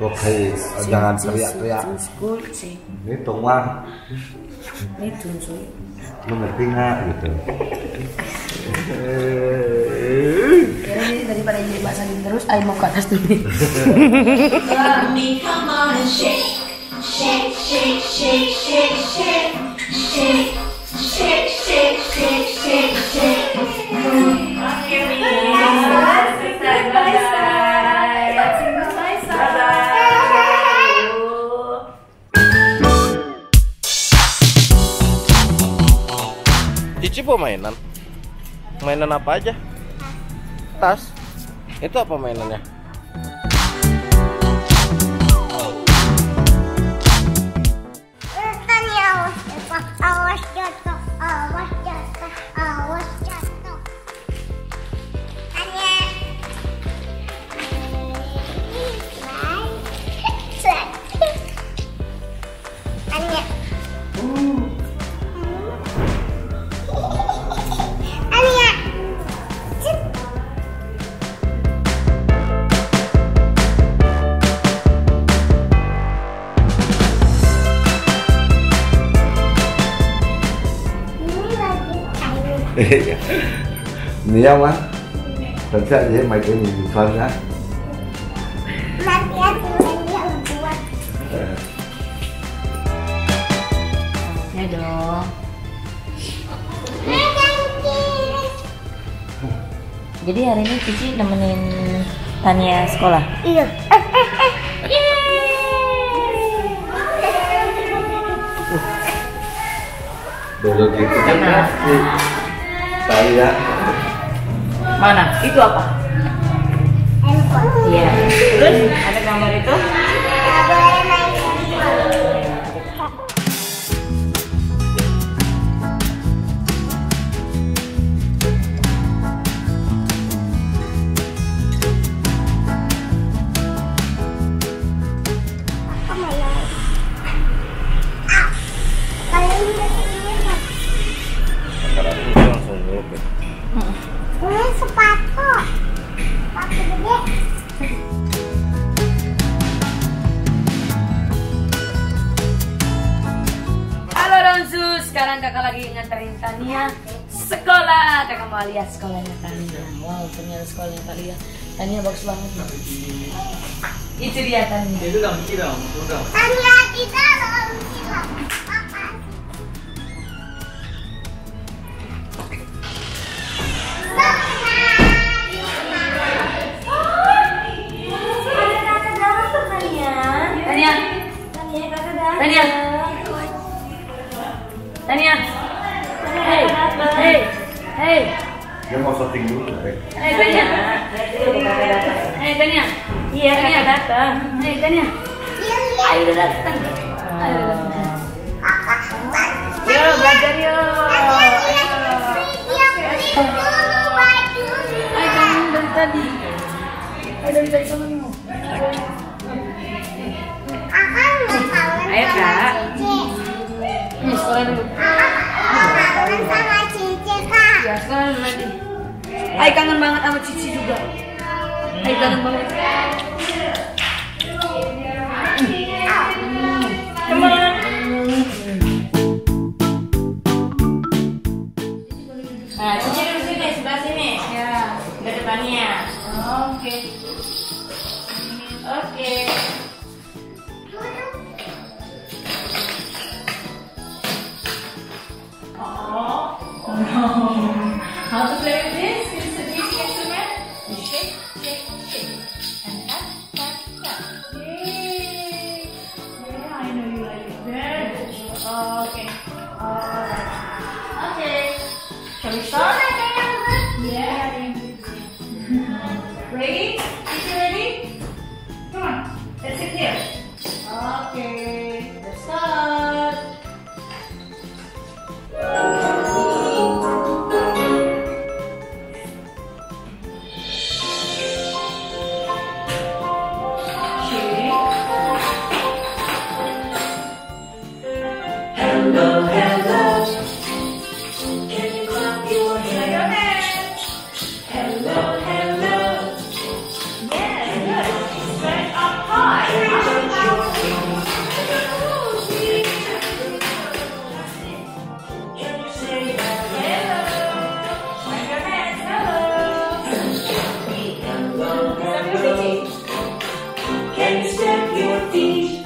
Oke, jangan teriak-teriak. Hitung lah. Hitung sih. Lu ngerti nggak gitu? Jadi daripada jadi bahasa terus, ayo mau ke atas dulu. Cici mau mainan? Mainan apa aja? Tas? Itu apa mainannya? Awas jatuh, awas jatuh, awas jatuh. Tanya. Tanya. Nia mah, tentu aja main ini soalnya. Nanti aku dia buat. Ya dong. Jadi hari ini Cici nemenin Tania sekolah. Iya. Dulu gitu kan saya. Mana? Itu apa? Handphone. Iya. Terus ada gambar itu? Nggak boleh main handphone. Ini sepatu. Sepatu gede. Halo Ronsu, sekarang kakak lagi nganterin Tania sekolah. Kakak mau lihat sekolahnya Tania. Wow, ternyata sekolahnya Tania. Tania bagus banget. Itu dia Tania. Tanya kita loh. Tania, Tania, hey, hey, hey, Dia mau syuting dulu. hey Tania, hey Tania, iya Tania datang, hey Tania, ayo udah datang, ayo datang, yo belajar yo, ayo kangen dari tadi, ayo dari tadi kangen mau. Ayo kak, nih sekolah dulu. Kangen sama Cici kak. Ya sekolah dulu nanti. Ayo kangen banget sama Cici juga. Ayo kangen banget. Teman. Nah, Cici duduk sini, sebelah sini. Ya, ke depannya. Oke. Oke. How to play with this? It's a music instrument. You shake, shake, shake, and tap, tap, tap. Yay! Yeah, I know you like it. Very good. Okay. Alright. Okay. Shall we start? Yeah. Ready? Is you ready? Come on. Let's sit here. Okay. Let's start. and step your feet.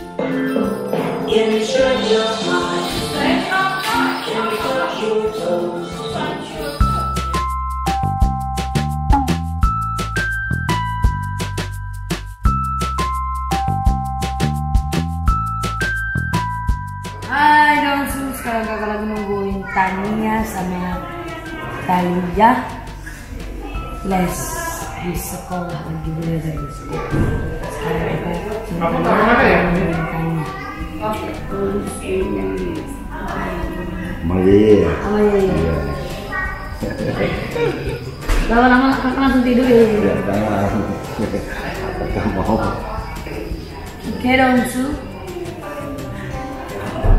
Ensure your heart and touch your toes. Hai Dongsu, sekarang kakak lagi nungguin Tania sama Talia les di sekolah, lagi belajar di sekolah. Sekarang kakak nungguin Tania. Iya. Oh iya. Lama-lama kakak langsung tidur ya. Ya, jangan mau. Oke Dongsu.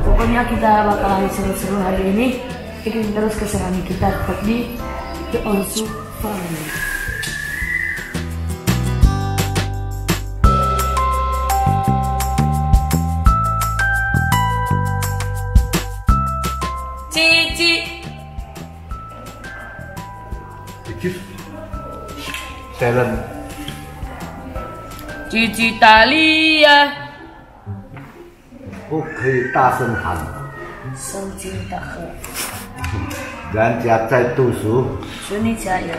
Pokoknya kita bakalan seru-seru hari ini. Ikutin terus keseruan kita tetap di The Onsu Family. Cici. Dikit. Silent. Cici Talia. 不可以大声喊， Song cinta ke. 人家在读书， Suni saya.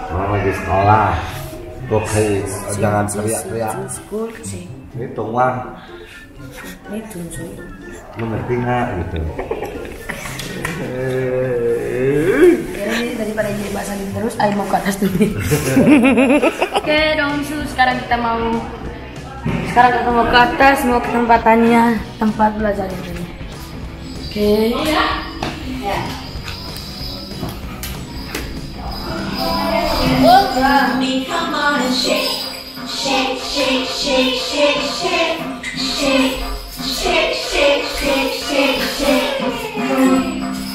orang lagi sekolah. 不可以 jangan teriak-teriak. School sih. Ini tungguan, Ini tunjuk. lu ngerti nggak gitu? Jadi daripada jadi bahasa Inggris terus, ayo mau ke atas dulu. Oke Dongsu, sekarang kita mau ke atas, mau ke tempatannya, tempat belajar ini. Oke. Love me, come on and shake, shake, shake, shake, shake, shake, shake, shake, shake, shake, shake, shake.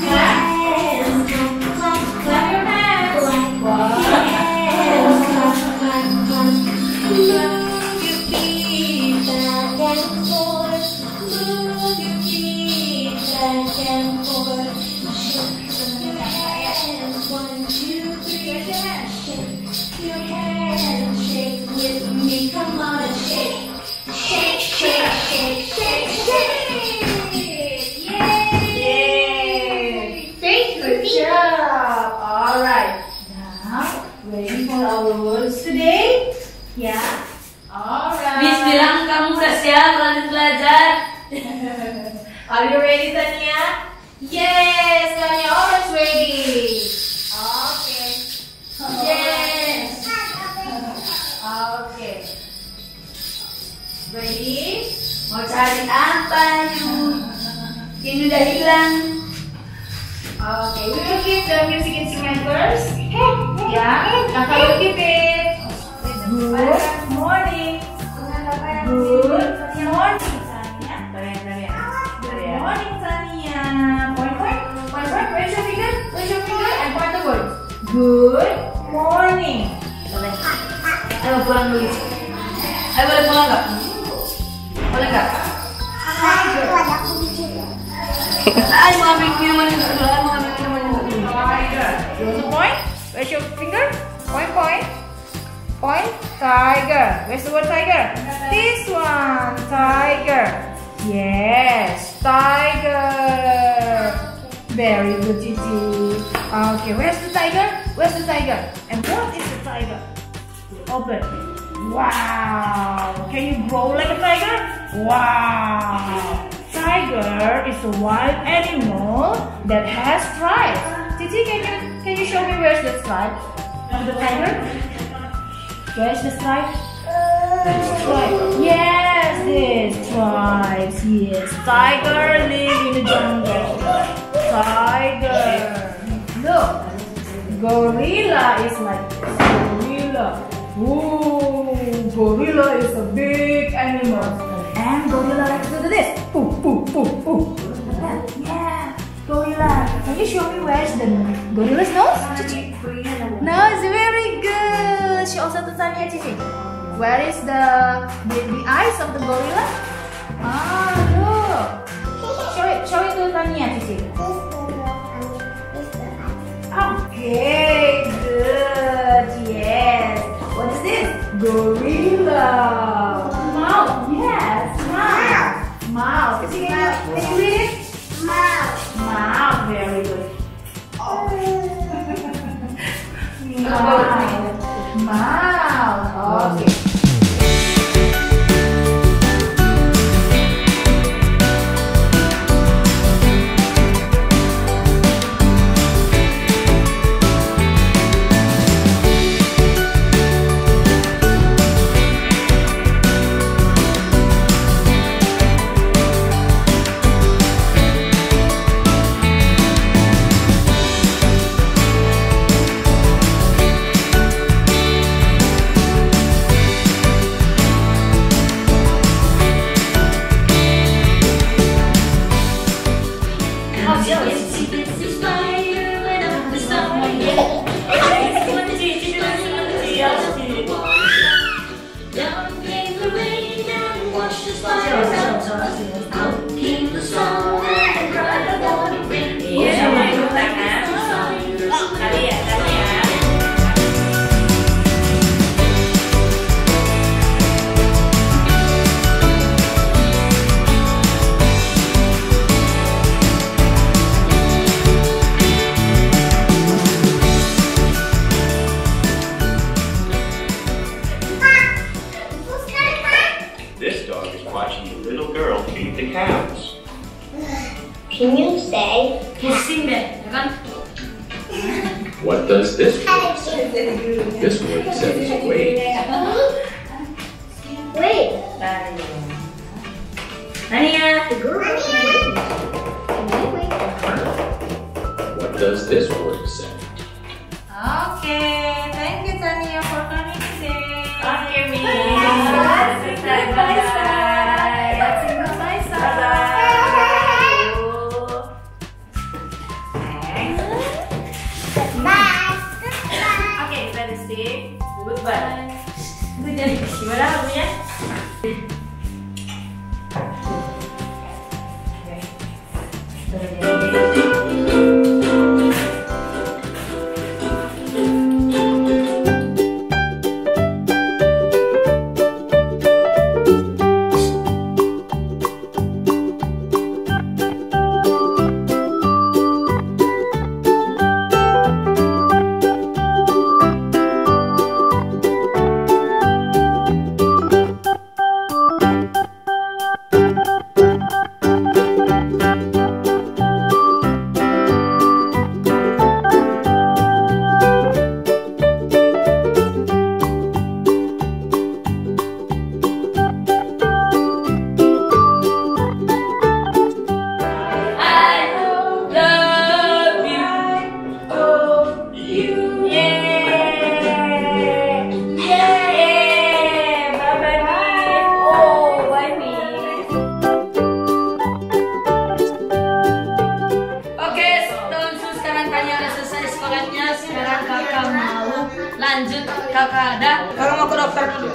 Clap hands, clap your hands, clap hands, clap, clap, clap. Move your feet back and forth, move your feet back and forth. Shake your hands, 1, 2, 3, raise your hands. Shake your hands, shake with me, come on and shake. Shake, shake, shake, shake, shake. Yay! Great, good job. All right. Now, ready for our words today? Yeah. All right. Bis bilang kamu udah siap lanjut belajar. Are you ready, Tania? Yes, Tania, always ready. Okay. Yes. Okay. Ready? Mau cari apa yuk? Ini udah hilang. Okay, we will keep the music instrument first. Yeah, Kakak will keep it. Good morning. Good morning, Tania. Good morning, Tania. Point, point, point, point. Raise your finger, and point the word. Good morning. Boleh. Ayo pulang dulu. Ayo boleh pulang nggak? Boleh nggak? Ayo mau ambil minuman dulu. Ayo mau ambil minuman dulu. Tiger. You want to point? Raise your finger. Point, point. Point. Tiger. Where's the word tiger? This one. Tiger. Yes. Tiger. Very good, Gigi. Okay. Where's the tiger? Where's the tiger? And what is the tiger? Open. Wow. Can you grow like a tiger? Wow. Tiger is a wild animal that has stripes. Titi, can you show me where's the stripe of the tiger? Where's the stripe? Stripe. Yes, this stripes. Yes, tiger live in the jungle. Tiger. Look, gorilla is like this. Gorilla. Ooh, gorilla is a big animal. And gorilla likes to do this. Poof, poof, poof, poof. Yeah, gorilla. Can you show me where's the gorilla's nose? Cici. Nose, very good. Show also to Tania, Cici. Where is the eyes of the gorilla? Ah, look. Show it to Tania, Cici. Okay, good. Yes. What is this? Gorilla. Iya, main tangan. Kali ya. This dog is watching the little girl feed the cows. Can you say? Pusing deh, ya kan? What does this word say? This word says wait. Wait. Tania. What does this word say? Okay, thank you Tania for coming today. Okay, Mi. Okay, ready, Steve? Goodbye. Itu jadi gimana lagunya? Lanjut kakak ada. Kakak mau ke dokter dulu.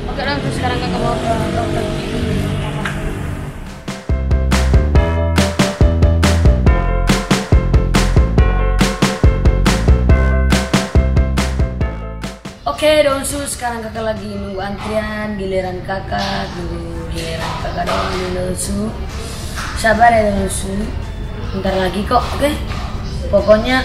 Oke, langsung sekarang kakak mau ke dokter. Oke, Donsu, sekarang kakak lagi nunggu antrian, giliran kakak dong, Donsu. Sabar ya Donsu, bentar lagi kok, oke? Pokoknya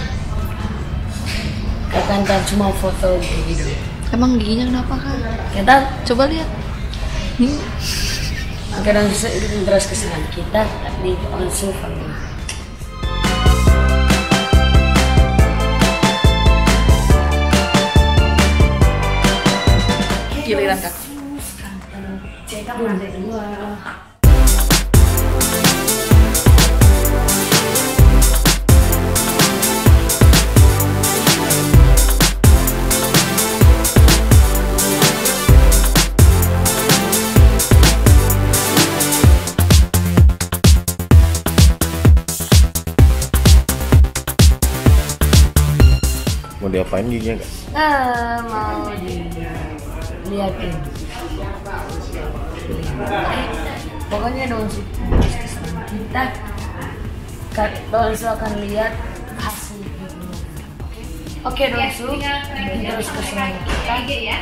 kakak ntar cuma foto gitu. Emang giginya kenapa kan? Kita Coba lihat. oke Donsu, ikutin terus kesenangan kita di Donsu Family. Giliran kakak. Cek lantai 2. Mau diapain giginya kak? Mau dilihatin. Pokoknya Donsu kita Donsu akan lihat hasil giginya. Oke Donsu, terus kesenangan kita ya.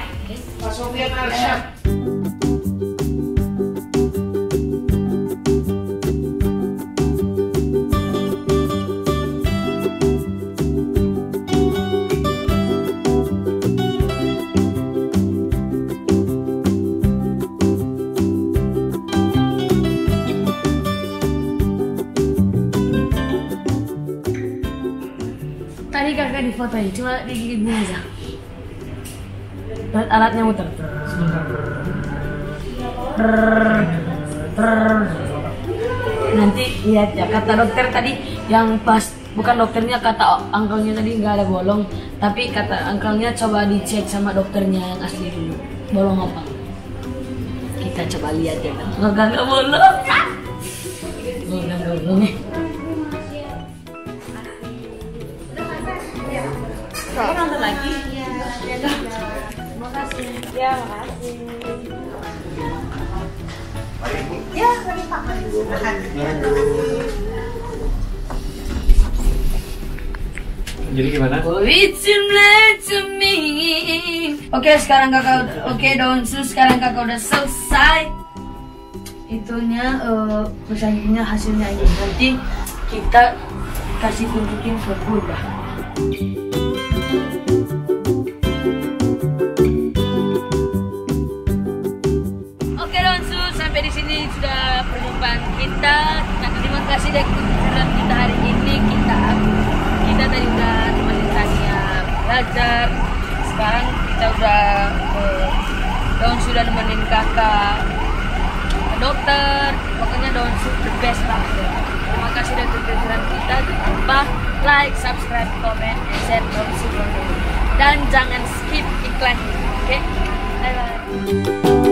Tadi kakak difotoin, cuma digigitnya aja. Dan alatnya muter. Nanti lihat ya, kata dokter tadi yang pas bukan dokternya, kata uncle-nya tadi nggak ada bolong, tapi kata uncle-nya coba dicek sama dokternya yang asli dulu bolong apa. Kita coba lihat ya kan. Nggak bolong. Nggak bolong nih. Kamu nonton lagi? Makasih. Ya, makasih. Ya, lagi makan. Jadi gimana? Oke, sekarang kakak Donsu, sekarang kakak udah selesai. Itunya pesaingnya hasilnya ini. Nanti kita kasih tunjukin ke Bunda. Oke Donsu, sampai di sini sudah perjumpaan kita. Nah, terima kasih dari kejujuran kita hari ini. Kita tadi udah temenin Tania belajar. Sekarang kita udah Donsu sudah nemenin kakak ke dokter. Pokoknya Donsu the best banget. Terima kasih dari kejujuran kita. Jangan lupa like, subscribe, comment, and share Donsu. Dan jangan skip iklan. Oke? Bye bye.